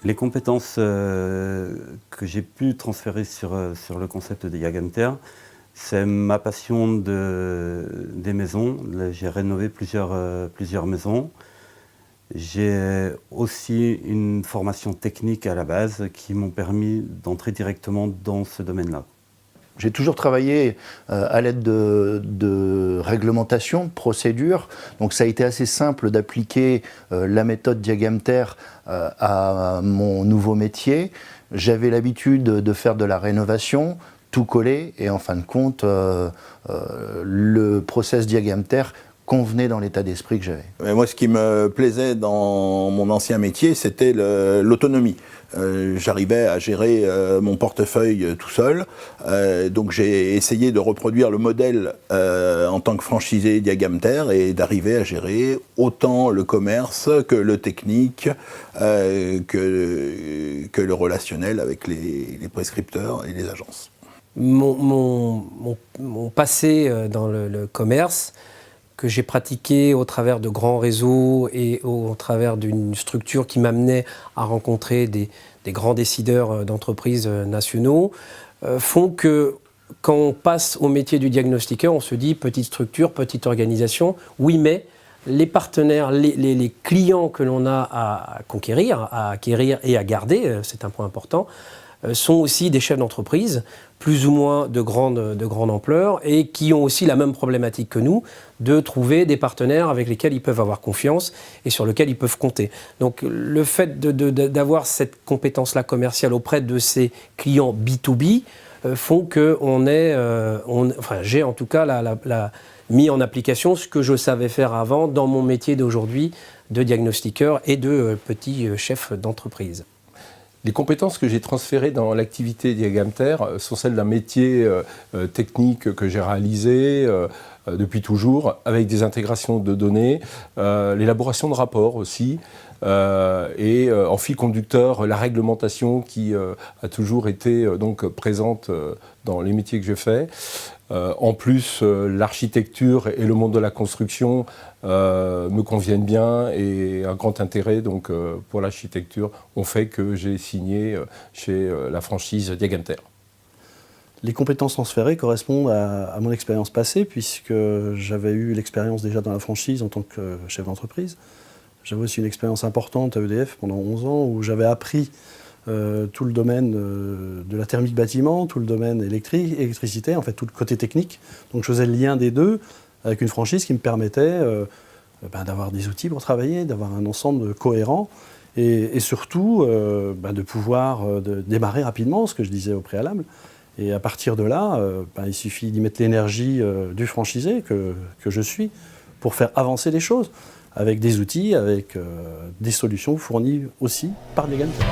Les compétences que j'ai pu transférer sur le concept de Diagamter, c'est ma passion des maisons. J'ai rénové plusieurs maisons. J'ai aussi une formation technique à la base qui m'ont permis d'entrer directement dans ce domaine-là. J'ai toujours travaillé à l'aide de réglementations, de procédures. Donc ça a été assez simple d'appliquer la méthode Diagamter à mon nouveau métier. J'avais l'habitude de faire de la rénovation, tout coller, et en fin de compte, le process Diagamter convenait dans l'état d'esprit que j'avais. Moi, ce qui me plaisait dans mon ancien métier, c'était l'autonomie. J'arrivais à gérer mon portefeuille tout seul, donc j'ai essayé de reproduire le modèle en tant que franchisé Diagamter et d'arriver à gérer autant le commerce que le technique, que le relationnel avec les prescripteurs et les agences. Mon passé dans le commerce, que j'ai pratiqué au travers de grands réseaux et au travers d'une structure qui m'amenait à rencontrer des grands décideurs d'entreprises nationaux, font que quand on passe au métier du diagnostiqueur, on se dit petite structure, petite organisation, oui mais les partenaires, les clients que l'on a à conquérir, à acquérir et à garder, c'est un point important, sont aussi des chefs d'entreprise, plus ou moins de grande ampleur, et qui ont aussi la même problématique que nous, de trouver des partenaires avec lesquels ils peuvent avoir confiance et sur lesquels ils peuvent compter. Donc le fait d'avoir cette compétence-là commerciale auprès de ces clients B2B font que j'ai en tout cas mis en application ce que je savais faire avant dans mon métier d'aujourd'hui de diagnostiqueur et de petit chef d'entreprise. Les compétences que j'ai transférées dans l'activité Diagamter sont celles d'un métier technique que j'ai réalisé depuis toujours, avec des intégrations de données, l'élaboration de rapports aussi, et en fil conducteur, la réglementation qui a toujours été donc présente dans les métiers que j'ai faits. En plus, l'architecture et le monde de la construction me conviennent bien, et un grand intérêt donc, pour l'architecture ont fait que j'ai signé chez la franchise Diagamter. Les compétences transférées correspondent à mon expérience passée, puisque j'avais eu l'expérience déjà dans la franchise en tant que chef d'entreprise. J'avais aussi une expérience importante à EDF pendant 11 ans où j'avais appris tout le domaine de la thermique bâtiment, tout le domaine électricité, en fait tout le côté technique. Donc je faisais le lien des deux avec une franchise qui me permettait d'avoir des outils pour travailler, d'avoir un ensemble cohérent et surtout de pouvoir démarrer rapidement, ce que je disais au préalable. Et à partir de là, il suffit d'y mettre l'énergie du franchisé que je suis pour faire avancer les choses avec des outils, avec des solutions fournies aussi par Diagamter.